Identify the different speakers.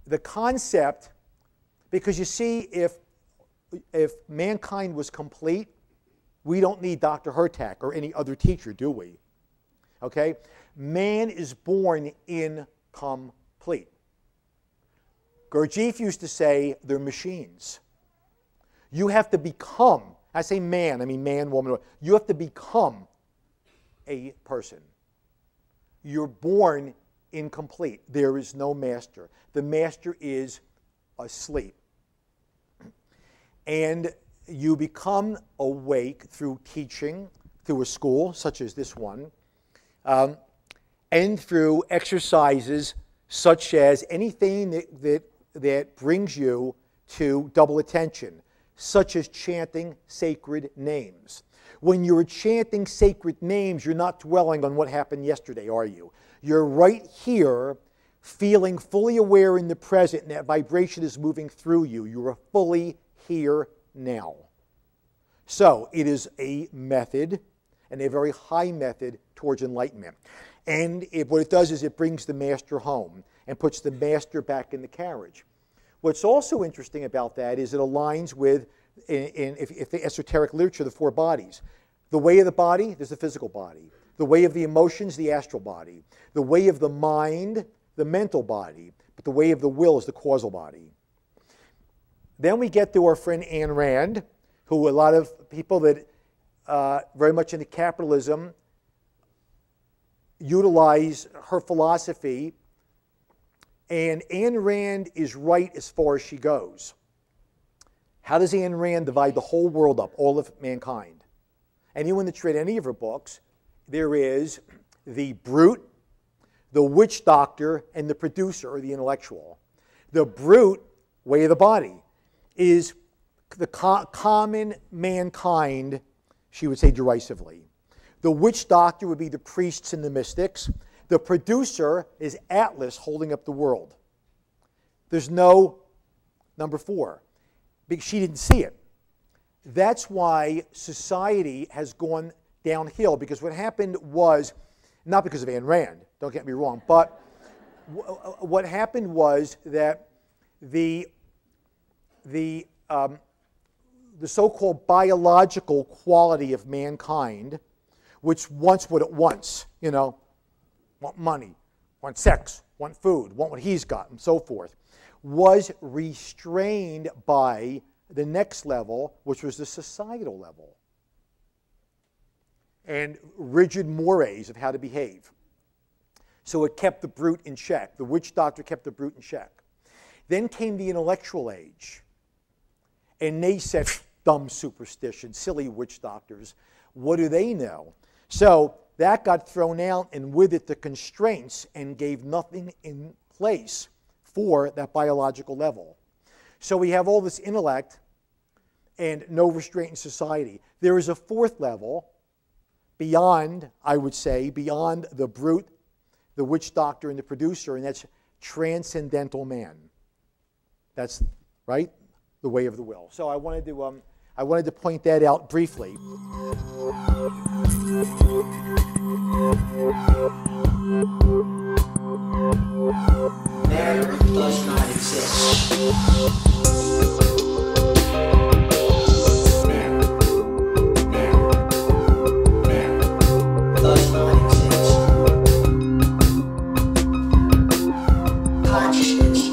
Speaker 1: the concept, because you see, if mankind was complete, we don't need Dr. Hurtak or any other teacher, do we? Okay? Man is born incomplete. Gurdjieff used to say they're machines. You have to become, I say man, I mean man, woman, you have to become a person. You're born incomplete. There is no master. The master is asleep. And you become awake through teaching, through a school such as this one, and through exercises such as anything that brings you to double attention, such as chanting sacred names. When you're chanting sacred names, you're not dwelling on what happened yesterday, are you? You're right here, feeling fully aware in the present, and that vibration is moving through you. You are fully here now. So it is a method, and a very high method towards enlightenment. And what it does is it brings the master home and puts the master back in the carriage. What's also interesting about that is it aligns with, if the esoteric literature, the four bodies. The way of the body, there's the physical body. The way of the emotions, the astral body. The way of the mind, the mental body. But the way of the will is the causal body. Then we get to our friend Ayn Rand, who a lot of people that very much into capitalism utilize her philosophy. And Ayn Rand is right as far as she goes. How does Ayn Rand divide the whole world up, all of mankind? Anyone that's read any of her books, there is the brute, the witch doctor, and the producer, or the intellectual. The brute, way of the body, is the common mankind, she would say derisively. The witch doctor would be the priests and the mystics. The producer is Atlas holding up the world. There's no number four, because she didn't see it. That's why society has gone downhill, because what happened was, not because of Ayn Rand, don't get me wrong, but what happened was that the so-called biological quality of mankind, which wants what it wants, you know, want money, want sex, want food, want what he's got, and so forth, was restrained by the next level, which was the societal level, and rigid mores of how to behave. So it kept the brute in check. The witch doctor kept the brute in check. Then came the intellectual age, and they said, dumb superstition, silly witch doctors, what do they know? So that got thrown out, and with it the constraints, and gave nothing in place for that biological level. So we have all this intellect and no restraint in society. There is a fourth level beyond, I would say, beyond the brute, the witch doctor, and the producer, and that's transcendental man. That's, right, the way of the will. So I wanted to point that out briefly.
Speaker 2: Matter does not exist. Consciousness